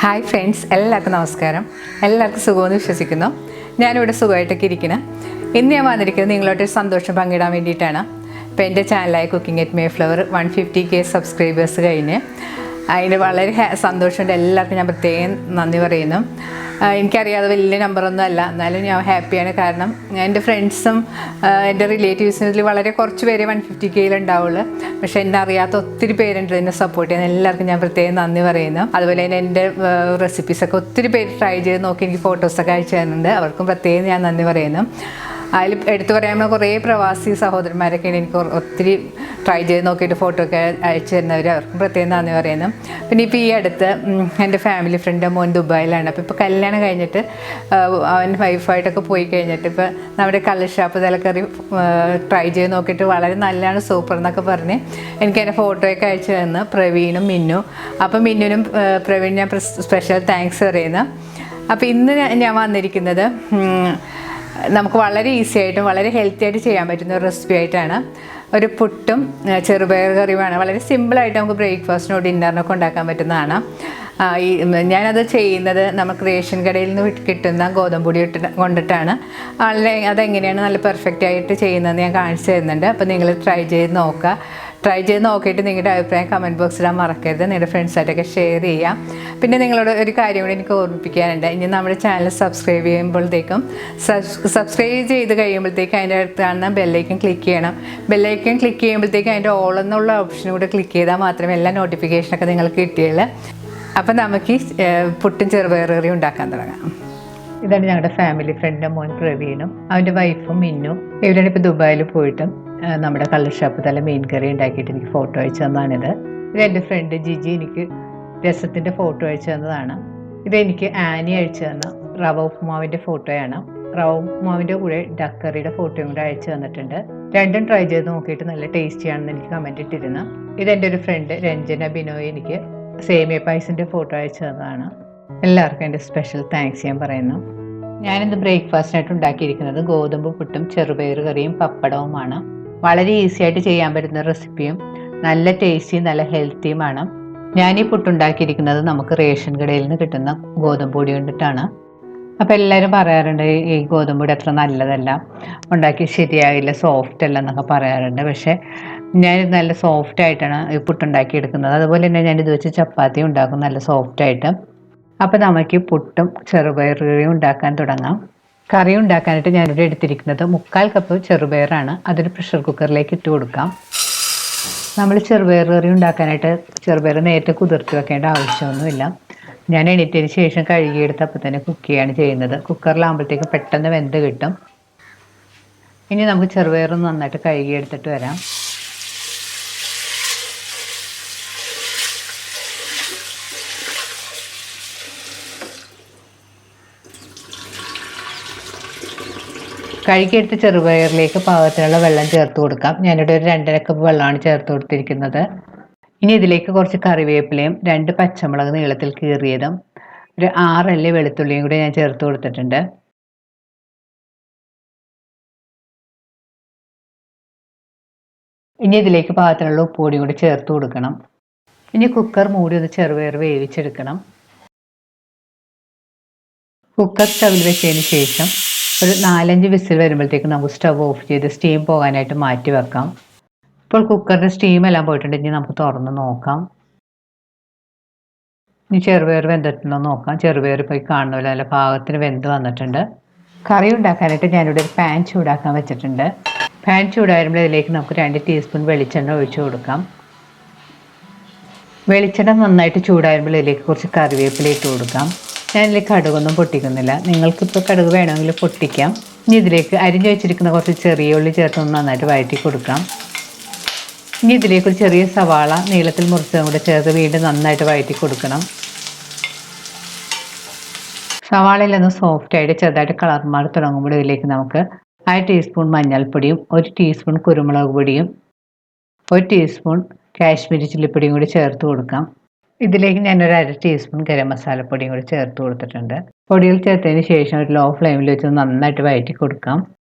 Hi friends, എല്ലാവർക്കും നമസ്കാരം. എല്ലാവർക്കും സുഖമെന്ന് വിശ്വസിക്കുന്നു. ഞാനിവിടെ സുഖമായിട്ടൊക്കെ ഇരിക്കണം. ഇന്ന് ഞാൻ വന്നിരിക്കുന്നത് നിങ്ങളോട്ടൊരു സന്തോഷം പങ്കിടാൻ വേണ്ടിയിട്ടാണ്. ഇപ്പോൾ എൻ്റെ ചാനലായ cooking at Mayflower 150K subscribers കഴിഞ്ഞ് അതിന് വളരെ സന്തോഷമുണ്ട്. എല്ലാവർക്കും ഞാൻ പ്രത്യേകം നന്ദി പറയുന്നു. എനിക്കറിയാതെ വലിയ നമ്പറൊന്നും അല്ല, എന്നാലും ഞാൻ ഹാപ്പിയാണ്. കാരണം എൻ്റെ ഫ്രണ്ട്സും എൻ്റെ റിലേറ്റീവ്സും ഇതിൽ വളരെ കുറച്ച് പേരെ 150K ഉണ്ടാവുള്ളൂ. പക്ഷേ എന്നെ അറിയാത്ത ഒത്തിരി പേരുണ്ട് എന്നെ സപ്പോർട്ട് ചെയ്യുന്ന. എല്ലാവർക്കും ഞാൻ പ്രത്യേകം നന്ദി പറയുന്നു. അതുപോലെ തന്നെ എൻ്റെ റെസിപ്പീസൊക്കെ ഒത്തിരി പേര് ട്രൈ ചെയ്ത് നോക്കി എനിക്ക് ഫോട്ടോസൊക്കെ അയച്ചു തരുന്നുണ്ട്. അവർക്കും പ്രത്യേകം ഞാൻ നന്ദി പറയുന്നു. അതിൽ എടുത്തു പറയാൻ കുറേ പ്രവാസി സഹോദരന്മാരൊക്കെയാണ് എനിക്ക് ഒത്തിരി ട്രൈ ചെയ്ത് നോക്കിയിട്ട് ഫോട്ടോ ഒക്കെ അയച്ചു തരുന്നവർ. അവർക്കും പ്രത്യേകം നന്ദി പറയുന്നു. പിന്നെ ഇപ്പോൾ ഈ അടുത്ത് എൻ്റെ ഫാമിലി ഫ്രണ്ട് മോൻ ദുബായിലാണ്. അപ്പോൾ ഇപ്പോൾ കല്യാണം കഴിഞ്ഞിട്ട് അവൻ വൈഫായിട്ടൊക്കെ പോയി കഴിഞ്ഞിട്ട് ഇപ്പോൾ നമ്മുടെ കള്ളുഷാപ്പ് തലക്കറി ട്രൈ ചെയ്ത് നോക്കിയിട്ട് വളരെ നല്ലതാണ്, സൂപ്പർ എന്നൊക്കെ പറഞ്ഞ് എനിക്ക് എൻ്റെ ഫോട്ടോയൊക്കെ അയച്ചു തന്നു പ്രവീണും മിന്നും. അപ്പോൾ മിന്നിനും പ്രവീൺ ഞാൻ സ്പെഷ്യൽ താങ്ക്സ് പറയുന്നു. അപ്പോൾ ഇന്ന് ഞാൻ വന്നിരിക്കുന്നത് നമുക്ക് വളരെ ഈസി ആയിട്ടും വളരെ ഹെൽത്തി ആയിട്ട് ചെയ്യാൻ പറ്റുന്ന ഒരു റെസിപ്പി ആയിട്ടാണ്. ഒരു പുട്ടും ചെറുപയർ കറിയുമാണ്. വളരെ സിമ്പിളായിട്ട് നമുക്ക് ബ്രേക്ക്ഫാസ്റ്റിനോ ഡിന്നറിനൊക്കെ ഉണ്ടാക്കാൻ പറ്റുന്നതാണ്. ഞാനത് ചെയ്യുന്നത് നമുക്ക് റേഷൻ കടയിൽ നിന്ന് കിട്ടുന്ന ഗോതമ്പൊടി കൊണ്ടിട്ടാണ്. അതെങ്ങനെയാണ് നല്ല പെർഫെക്റ്റ് ആയിട്ട് ചെയ്യുന്നതെന്ന് ഞാൻ കാണിച്ചു തരുന്നുണ്ട്. അപ്പോൾ നിങ്ങൾ ട്രൈ ചെയ്ത് നോക്കിയിട്ട് നിങ്ങളുടെ അഭിപ്രായം കമൻറ്റ് ബോക്സിടാൻ മറക്കരുത്. നിങ്ങളുടെ ഫ്രണ്ട്സായിട്ടൊക്കെ ഷെയർ ചെയ്യാം. പിന്നെ നിങ്ങളോട് ഒരു കാര്യം കൂടി എനിക്ക് ഓർമ്മിപ്പിക്കാനുണ്ട്. ഇനി നമ്മുടെ ചാനൽ സബ്സ്ക്രൈബ് ചെയ്ത് കഴിയുമ്പോഴത്തേക്കും അതിൻ്റെ അടുത്ത് കാണുന്ന ബെല്ലൈക്കൻ ക്ലിക്ക് ചെയ്യണം. ബെല്ലൈക്കൻ ക്ലിക്ക് ചെയ്യുമ്പോഴത്തേക്കും അതിൻ്റെ ഓൾ എന്നുള്ള ഓപ്ഷനും കൂടെ ക്ലിക്ക് ചെയ്താൽ മാത്രമേ എല്ലാ നോട്ടിഫിക്കേഷനൊക്കെ നിങ്ങൾക്ക് കിട്ടിയുള്ളൂ. അപ്പം നമുക്ക് പുട്ടും ചെറുപയർ കറിയും ഉണ്ടാക്കാൻ തുടങ്ങാം. ഇതാണ് ഞങ്ങളുടെ ഫാമിലി ഫ്രണ്ട് മോൻ പ്രവീണും അവൻ്റെ വൈഫും മിന്നും. ഇവരാണ് ഇപ്പോൾ ദുബായിൽ പോയിട്ടും നമ്മുടെ കള്ളുഷാപ്പ് തല മീൻ കറി ഉണ്ടാക്കിയിട്ട് എനിക്ക് ഫോട്ടോ അയച്ചു തന്നതാണിത്. ഇതെൻ്റെ ഫ്രണ്ട് ജിജി എനിക്ക് രസത്തിൻ്റെ ഫോട്ടോ അയച്ചു തന്നതാണ്. ഇതെനിക്ക് ആനി അയച്ചു തന്ന റവ ഉപ്പുമാവിൻ്റെ ഫോട്ടോയാണ്. റവ ഉപ്പുമാവിൻ്റെ കൂടെ ഡക്കറിയുടെ ഫോട്ടോയും കൂടെ അയച്ചു തന്നിട്ടുണ്ട്. രണ്ടും ട്രൈ ചെയ്ത് നോക്കിയിട്ട് നല്ല ടേസ്റ്റിയാണെന്ന് എനിക്ക് കമൻറ്റ് ഇട്ടിരുന്നു. ഇതെൻ്റെ ഒരു ഫ്രണ്ട് രഞ്ജന ബിനോയ് എനിക്ക് സേമിയ പായസിൻ്റെ ഫോട്ടോ അയച്ചു തന്നതാണ്. എല്ലാവർക്കും എൻ്റെ സ്പെഷ്യൽ താങ്ക്സ് ഞാൻ പറയുന്നു. ഞാനിന്ന് ബ്രേക്ക്ഫാസ്റ്റിനായിട്ട് ഉണ്ടാക്കിയിരിക്കുന്നത് ഗോതമ്പ് പുട്ടും ചെറുപയർ കറിയും പപ്പടവുമാണ്. വളരെ ഈസി ആയിട്ട് ചെയ്യാൻ പറ്റുന്ന റെസിപ്പിയും നല്ല ടേസ്റ്റിയും നല്ല ഹെൽത്തിയുമാണ്. ഞാൻ ഈ പുട്ടുണ്ടാക്കിയിരിക്കുന്നത് നമുക്ക് റേഷൻ കടയിൽ നിന്ന് കിട്ടുന്ന ഗോതമ്പ് പൊടി കൊണ്ടിട്ടാണ്. അപ്പോൾ എല്ലാവരും പറയാറുണ്ട് ഈ ഗോതമ്പ് പൊടി അത്ര നല്ലതല്ല, ഉണ്ടാക്കി ശരിയാകില്ല, സോഫ്റ്റ് അല്ല എന്നൊക്കെ പറയാറുണ്ട്. പക്ഷേ ഞാൻ നല്ല സോഫ്റ്റ് ആയിട്ടാണ് ഈ പുട്ടുണ്ടാക്കി എടുക്കുന്നത്. അതുപോലെ തന്നെ ഞാനിത് വെച്ച് ചപ്പാത്തി ഉണ്ടാക്കും നല്ല സോഫ്റ്റായിട്ട്. അപ്പോൾ നമുക്ക് പുട്ടും ചെറുപയർ കറിയും ഉണ്ടാക്കാൻ തുടങ്ങാം. കറി ഉണ്ടാക്കാനായിട്ട് ഞാനിവിടെ എടുത്തിരിക്കുന്നത് 3/4 കപ്പ് ചെറുപയറാണ്. അതൊരു പ്രഷർ കുക്കറിലേക്ക് ഇട്ട് കൊടുക്കാം. നമ്മൾ ചെറുപയർ കറി ഉണ്ടാക്കാനായിട്ട് ചെറുപയർ നേരത്തെ കുതിർത്ത് വെക്കേണ്ട ആവശ്യമൊന്നുമില്ല. ഞാൻ എണീറ്റതിന് ശേഷം കഴുകിയെടുത്ത് അപ്പോൾ തന്നെ കുക്ക് ചെയ്യാണ് ചെയ്യുന്നത്. കുക്കറിലാകുമ്പോഴത്തേക്കും പെട്ടെന്ന് വെന്ത് കിട്ടും. ഇനി നമുക്ക് ചെറുപയറൊന്ന് നന്നായിട്ട് കഴുകിയെടുത്തിട്ട് വരാം. കഴുകിയെടുത്ത് ചെറുപയറിലേക്ക് പാകത്തിനുള്ള വെള്ളം ചേർത്ത് കൊടുക്കാം. ഞാനിവിടെ ഒരു 2.5 കപ്പ് വെള്ളമാണ് ചേർത്ത് കൊടുത്തിരിക്കുന്നത്. ഇനി ഇതിലേക്ക് കുറച്ച് കറിവേപ്പിലയും 2 പച്ചമുളക് നീളത്തിൽ കീറിയതും ഒരു 6 അല്ലി വെളുത്തുള്ളിയും കൂടി ഞാൻ ചേർത്ത് കൊടുത്തിട്ടുണ്ട്. ഇനി ഇതിലേക്ക് പാകത്തിനുള്ള ഉപ്പുപൊടി കൂടി ചേർത്ത് കൊടുക്കണം. ഇനി കുക്കർ മൂടി ഒന്ന് ചെറുപയർ വേവിച്ചെടുക്കണം. കുക്കർ സ്റ്റവിൽ വെച്ചതിന് ശേഷം ഒരു 4-5 വിസിൽ വരുമ്പോഴത്തേക്ക് നമുക്ക് സ്റ്റവ് ഓഫ് ചെയ്ത് സ്റ്റീം പോകാനായിട്ട് മാറ്റി വെക്കാം. ഇപ്പോൾ കുക്കറിൻ്റെ സ്റ്റീം എല്ലാം പോയിട്ടുണ്ടെങ്കിൽ നമുക്ക് തുറന്ന് നോക്കാം. ഇനി ചെറുപയർ വെന്തിട്ടുണ്ടോ നോക്കാം. ചെറുപയർ പോയി കാണുന്നില്ല, നല്ല പാകത്തിന് വെന്ത് വന്നിട്ടുണ്ട്. കറി ഉണ്ടാക്കാനായിട്ട് ഞാനിവിടെ ഒരു പാൻ ചൂടാക്കാൻ വെച്ചിട്ടുണ്ട്. പാൻ ചൂടാകുമ്പോൾ ഇതിലേക്ക് നമുക്ക് 2 ടീസ്പൂൺ വെളിച്ചെണ്ണ ഒഴിച്ചു കൊടുക്കാം. വെളിച്ചെണ്ണ നന്നായിട്ട് ചൂടാകുമ്പോൾ ഇതിലേക്ക് കുറച്ച് കറിവേപ്പില ഇട്ട് കൊടുക്കാം. ഞാനിതിലേക്ക് കടുകൊന്നും പൊട്ടിക്കുന്നില്ല. നിങ്ങൾക്കിപ്പോൾ കടുക് വേണമെങ്കിൽ പൊട്ടിക്കാം. ഇനി ഇതിലേക്ക് അരിഞ്ഞു വെച്ചിരിക്കുന്ന കുറച്ച് ചെറിയ ഉള്ളി ചേർത്ത് നന്നായിട്ട് വഴറ്റി കൊടുക്കാം. ഇനി ഇതിലേക്ക് ഒരു ചെറിയ സവാള നീളത്തിൽ മുറിച്ചതും കൂടെ ചേർത്ത് വീണ്ടും നന്നായിട്ട് വഴറ്റി കൊടുക്കണം. സവാളയിലൊന്ന് സോഫ്റ്റായിട്ട് ചെറുതായിട്ട് കളർ മാറി തുടങ്ങുമ്പോൾ ഇതിലേക്ക് നമുക്ക് 1/2 ടീസ്പൂൺ മഞ്ഞൾപ്പൊടിയും 1 ടീസ്പൂൺ കുരുമുളക് പൊടിയും 1 ടീസ്പൂൺ കാശ്മീരി ചില്ലിപ്പൊടിയും കൂടി ചേർത്ത് കൊടുക്കാം. ഇതിലേക്ക് ഞാനൊരു 1/2 ടീസ്പൂൺ ഗരം മസാലപ്പൊടിയും കൂടി ചേർത്ത് കൊടുത്തിട്ടുണ്ട്. പൊടികൾ ചേർത്തതിന് ശേഷം ഒരു ലോ ഫ്ലെയിമിൽ വെച്ച് നന്നായിട്ട് വഴറ്റി കൊടുക്കാം.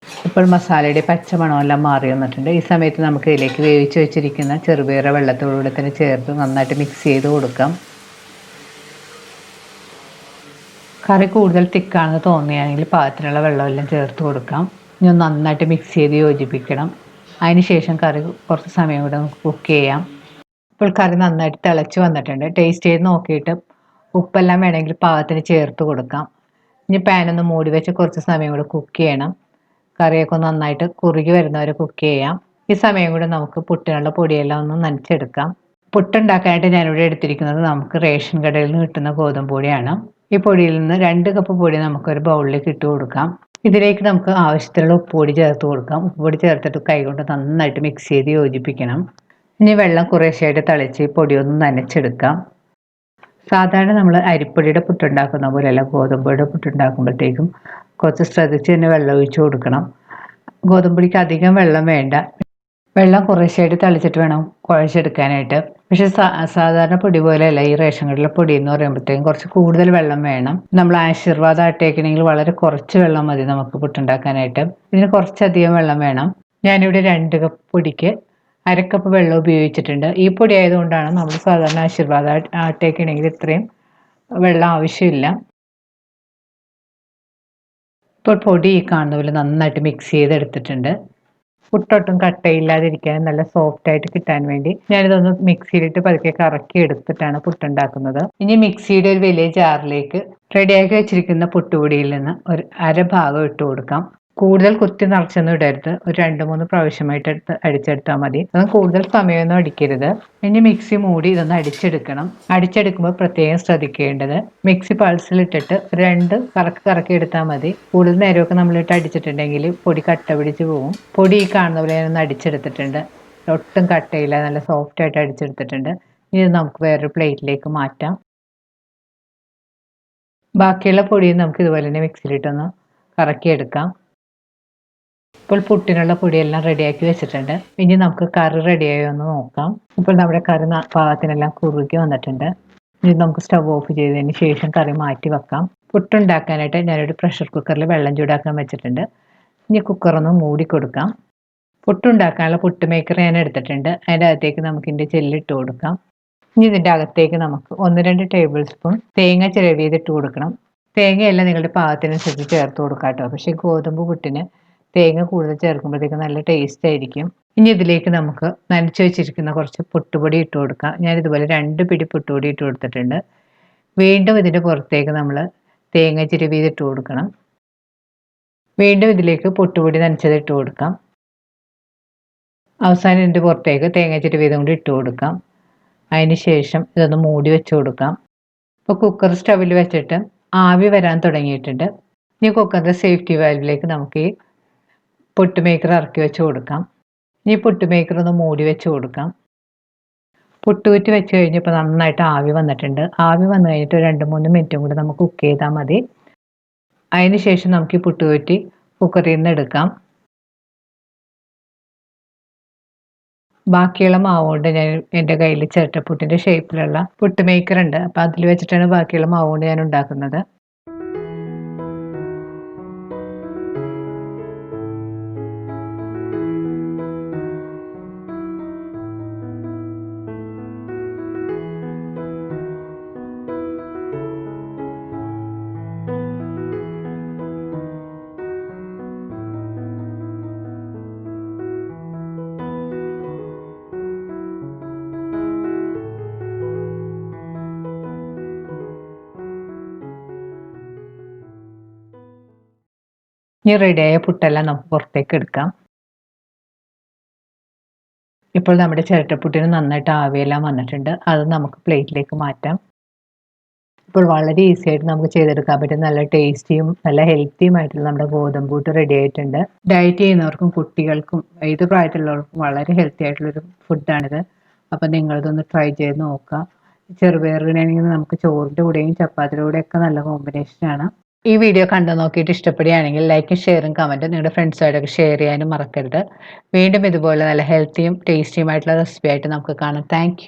ഇപ്പോൾ മസാലയുടെ പച്ചമണമെല്ലാം മാറി വന്നിട്ടുണ്ട്. ഈ സമയത്ത് നമുക്ക് ഇതിലേക്ക് വേവിച്ച് വെച്ചിരിക്കുന്ന ചെറുപയർ വെള്ളത്തോടുകൂടെ തന്നെ ചേർത്ത് നന്നായിട്ട് മിക്സ് ചെയ്ത് കൊടുക്കാം. കറി കൂടുതൽ തിക്കാണെന്ന് തോന്നുകയാണെങ്കിൽ പാകത്തിനുള്ള വെള്ളമെല്ലാം ചേർത്ത് കൊടുക്കാം. ഇനി ഒന്ന് നന്നായിട്ട് മിക്സ് ചെയ്ത് യോജിപ്പിക്കണം. അതിനുശേഷം കറി കുറച്ച് സമയം കൂടെ നമുക്ക് കുക്ക് ചെയ്യാം. ഇപ്പോൾ കറി നന്നായിട്ട് തിളച്ച് വന്നിട്ടുണ്ട്. ടേസ്റ്റ് ചെയ്ത് നോക്കിയിട്ട് ഉപ്പെല്ലാം വേണമെങ്കിൽ പാകത്തിന് ചേർത്ത് കൊടുക്കാം. ഇനി പാനൊന്ന് മൂടി വെച്ച് കുറച്ച് സമയം കൂടെ കുക്ക് ചെയ്യണം. കറിയൊക്കെ നന്നായിട്ട് കുറുകി വരുന്നവരെ കുക്ക് ചെയ്യാം. ഈ സമയം കൂടെ നമുക്ക് പുട്ടിനുള്ള പൊടിയെല്ലാം ഒന്ന് നനച്ചെടുക്കാം. പുട്ടുണ്ടാക്കാനായിട്ട് ഞാനിവിടെ എടുത്തിരിക്കുന്നത് നമുക്ക് റേഷൻ കടയിൽ നിന്ന് കിട്ടുന്ന ഗോതമ്പ് പൊടിയാണ്. ഈ പൊടിയിൽ നിന്ന് 2 കപ്പ് പൊടി നമുക്കൊരു ബൗളിലേക്ക് ഇട്ട് കൊടുക്കാം. ഇതിലേക്ക് നമുക്ക് ആവശ്യത്തിനുള്ള ഉപ്പുപൊടി ചേർത്ത് കൊടുക്കാം. ഉപ്പുപൊടി ചേർത്തിട്ട് കൈകൊണ്ട് നന്നായിട്ട് മിക്സ് ചെയ്ത് യോജിപ്പിക്കണം. ഇനി വെള്ളം കുറേശ്ശായിട്ട് തളിച്ച് ഈ പൊടി ഒന്ന് നനച്ചെടുക്കാം. സാധാരണ നമ്മൾ അരിപ്പൊടിയുടെ പുട്ടുണ്ടാക്കുന്ന പോലെയല്ല, ഗോതമ്പൊടിയുടെ പുട്ടുണ്ടാക്കുമ്പോഴത്തേക്കും കുറച്ച് ശ്രദ്ധിച്ച് തന്നെ വെള്ളം ഒഴിച്ച് കൊടുക്കണം. ഗോതമ്പൊടിക്ക് അധികം വെള്ളം വേണ്ട. വെള്ളം കുറേശ്ശായിട്ട് തളിച്ചിട്ട് വേണം കുഴച്ചെടുക്കാനായിട്ട്. പക്ഷെ സാധാരണ പൊടി പോലെയല്ല, ഈ റേഷൻ കടയിലെ പൊടി എന്ന് പറയുമ്പോഴത്തേക്കും കുറച്ച് കൂടുതൽ വെള്ളം വേണം. നമ്മൾ ആശീർവാദ ആട്ടയൊക്കെയാണെങ്കിൽ വളരെ കുറച്ച് വെള്ളം മതി നമുക്ക് പുട്ടുണ്ടാക്കാനായിട്ട്. ഇതിന് കുറച്ചധികം വെള്ളം വേണം. ഞാനിവിടെ 2 കപ്പ് പൊടിക്ക് 1/2 കപ്പ് വെള്ളം ഉപയോഗിച്ചിട്ടുണ്ട്. ഈ പൊടി ആയതുകൊണ്ടാണ് നമ്മൾ സാധാരണ ആശീർവാദ ആട്ടയൊക്കെയാണെങ്കിൽ ഇത്രയും വെള്ളം ആവശ്യമില്ല. ഇപ്പോൾ പൊടി ഈ കാണുന്ന പോലെ നന്നായിട്ട് മിക്സ് ചെയ്തെടുത്തിട്ടുണ്ട്. പുട്ടൊട്ടും കട്ടയില്ലാതിരിക്കാൻ നല്ല സോഫ്റ്റ് ആയിട്ട് കിട്ടാൻ വേണ്ടി ഞാനിതൊന്ന് മിക്സിയിലിട്ട് പതുക്കെ കറക്കി എടുത്തിട്ടാണ് പുട്ടുണ്ടാക്കുന്നത്. ഇനി മിക്സിയുടെ ഒരു വലിയ ജാറിലേക്ക് റെഡിയാക്കി വെച്ചിരിക്കുന്ന പുട്ടുപൊടിയിൽ നിന്ന് ഒരു 1/2 ഭാഗം ഇട്ട് കൊടുക്കാം. കൂടുതൽ കുത്തി നിറച്ചൊന്നും ഇടരുത്. ഒരു 2-3 പ്രാവശ്യമായിട്ട് അടിച്ചെടുത്താൽ മതി. അതൊന്നും കൂടുതൽ സമയമൊന്നും അടിക്കരുത്. ഇനി മിക്സി മൂടി ഇതൊന്ന് അടിച്ചെടുക്കണം. അടിച്ചെടുക്കുമ്പോൾ പ്രത്യേകം ശ്രദ്ധിക്കേണ്ടത് മിക്സി പൾസിലിട്ടിട്ട് 2 കറക്കി എടുത്താൽ മതി. കൂടുതൽ നേരമൊക്കെ നമ്മളിട്ട് അടിച്ചിട്ടുണ്ടെങ്കിൽ പൊടി കട്ട പിടിച്ച് പോകും. പൊടി ഈ കാണുന്ന പോലെ ഞാനൊന്ന് അടിച്ചെടുത്തിട്ടുണ്ട്. ഒട്ടും കട്ടയില്ല, നല്ല സോഫ്റ്റ് ആയിട്ട് അടിച്ചെടുത്തിട്ടുണ്ട്. ഇത് നമുക്ക് വേറൊരു പ്ലേറ്റിലേക്ക് മാറ്റാം. ബാക്കിയുള്ള പൊടിയും നമുക്ക് ഇതുപോലെ തന്നെ മിക്സിയിലിട്ടൊന്ന് കറക്കിയെടുക്കാം. ഇപ്പോൾ പുട്ടിനുള്ള പൊടിയെല്ലാം റെഡിയാക്കി വെച്ചിട്ടുണ്ട്. ഇനി നമുക്ക് കറി റെഡിയായോ എന്ന് നോക്കാം. ഇപ്പോൾ നമ്മുടെ കറി പാകത്തിനെല്ലാം കുറുകി വന്നിട്ടുണ്ട്. ഇനി നമുക്ക് സ്റ്റവ് ഓഫ് ചെയ്തതിന് ശേഷം കറി മാറ്റി വെക്കാം. പുട്ടുണ്ടാക്കാനായിട്ട് ഞാനൊരു പ്രഷർ കുക്കറിൽ വെള്ളം ചൂടാക്കാൻ വെച്ചിട്ടുണ്ട്. ഇനി കുക്കറൊന്ന് മൂടി കൊടുക്കാം. പുട്ടുണ്ടാക്കാനുള്ള പുട്ട് മേക്കർ ഞാൻ എടുത്തിട്ടുണ്ട്. അതിൻ്റെ അകത്തേക്ക് നമുക്ക് ഇതിൻ്റെ ജെല്ലിട്ട് കൊടുക്കാം. ഇനി ഇതിൻ്റെ അകത്തേക്ക് നമുക്ക് 1-2 ടേബിൾ സ്പൂൺ തേങ്ങ ചിരവിയതിട്ട് കൊടുക്കണം. തേങ്ങയെല്ലാം നിങ്ങളുടെ പാകത്തിനനുസരിച്ച് ചേർത്ത് കൊടുക്കാം കേട്ടോ. പക്ഷേ ഗോതമ്പ് പുട്ടിന് തേങ്ങ കൂടുതൽ ചേർക്കുമ്പോഴത്തേക്ക് നല്ല ടേസ്റ്റ് ആയിരിക്കും. ഇനി ഇതിലേക്ക് നമുക്ക് നനച്ച് വെച്ചിരിക്കുന്ന കുറച്ച് പുട്ടുപൊടി ഇട്ട് കൊടുക്കാം. ഞാനിതുപോലെ 2 പിടി പുട്ടുപൊടി ഇട്ട് കൊടുത്തിട്ടുണ്ട്. വീണ്ടും ഇതിൻ്റെ പുറത്തേക്ക് നമ്മൾ തേങ്ങ ചിരവിയത് ഇട്ട് കൊടുക്കണം. വീണ്ടും ഇതിലേക്ക് പുട്ടുപൊടി നനച്ചത് ഇട്ട് കൊടുക്കാം. അവസാനം ഇതിൻ്റെ പുറത്തേക്ക് തേങ്ങ ചിരവിയതും കൂടി ഇട്ട് കൊടുക്കാം. അതിന് ശേഷം ഇതൊന്ന് മൂടി വെച്ച് കൊടുക്കാം. ഇപ്പോൾ കുക്കർ സ്റ്റവിൽ വെച്ചിട്ട് ആവി വരാൻ തുടങ്ങിയിട്ടുണ്ട്. ഇനി കുക്കറിൻ്റെ സേഫ്റ്റി വാൽവിലേക്ക് നമുക്ക് ഈ പുട്ട് മേക്കർ ഇറക്കി വെച്ച് കൊടുക്കാം. ഇനി പുട്ട് മേക്കർ ഒന്ന് മൂടി വെച്ച് കൊടുക്കാം. പുട്ടുകുറ്റി വെച്ച് കഴിഞ്ഞപ്പോൾ നന്നായിട്ട് ആവി വന്നിട്ടുണ്ട്. ആവി വന്നു കഴിഞ്ഞിട്ട് 2-3 മിനിറ്റും കൂടി നമുക്ക് കുക്ക് ചെയ്താൽ മതി. അതിന് ശേഷം നമുക്ക് ഈ പുട്ടുകുറ്റി കുക്കറിൽ നിന്ന് എടുക്കാം. ബാക്കിയുള്ള മാവ് കൊണ്ട് ഞാൻ എൻ്റെ കയ്യിൽ ചിരട്ടപ്പുട്ടിൻ്റെ ഷേപ്പിലുള്ള പുട്ട് മേക്കർ ഉണ്ട്. അപ്പോൾ അതിൽ വെച്ചിട്ടാണ് ബാക്കിയുള്ള മാവ് കൊണ്ട് ഞാൻ ഉണ്ടാക്കുന്നത്. ഇനി റെഡിയായ പുട്ടെല്ലാം നമുക്ക് പുറത്തേക്ക് എടുക്കാം. ഇപ്പോൾ നമ്മുടെ ചിരട്ടപ്പുട്ടിന് നന്നായിട്ട് ആവിയെല്ലാം വന്നിട്ടുണ്ട്. അത് നമുക്ക് പ്ലേറ്റിലേക്ക് മാറ്റാം. ഇപ്പോൾ വളരെ ഈസി ആയിട്ട് നമുക്ക് ചെയ്തെടുക്കാൻ പറ്റും. നല്ല ടേസ്റ്റിയും നല്ല ഹെൽത്തിയുമായിട്ടുള്ള നമ്മുടെ ഗോതമ്പ് പുട്ട് റെഡി ആയിട്ടുണ്ട്. ഡയറ്റ് ചെയ്യുന്നവർക്കും കുട്ടികൾക്കും ഏത് പ്രായത്തിലുള്ളവർക്കും വളരെ ഹെൽത്തി ആയിട്ടുള്ളൊരു ഫുഡാണിത്. അപ്പം നിങ്ങളിതൊന്ന് ട്രൈ ചെയ്ത് നോക്കുക. ചെറുപയറിനാണെങ്കിൽ നമുക്ക് ചോറിൻ്റെ കൂടെയും ചപ്പാത്തിയുടെ കൂടെയൊക്കെ നല്ല കോമ്പിനേഷനാണ്. ഈ വീഡിയോ കണ്ടു നോക്കിയിട്ട് ഇഷ്ടപ്പെടുകയാണെങ്കിൽ ലൈക്കും ഷെയറും കമൻറ്റും നിങ്ങളുടെ ഫ്രണ്ട്സുമായിട്ടൊക്കെ ഷെയർ ചെയ്യാനും മറക്കരുത്. വീണ്ടും ഇതുപോലെ നല്ല ഹെൽത്തിയും ടേസ്റ്റിയുമായിട്ടുള്ള റെസിപ്പി ആയിട്ട് നമുക്ക് കാണാം. താങ്ക്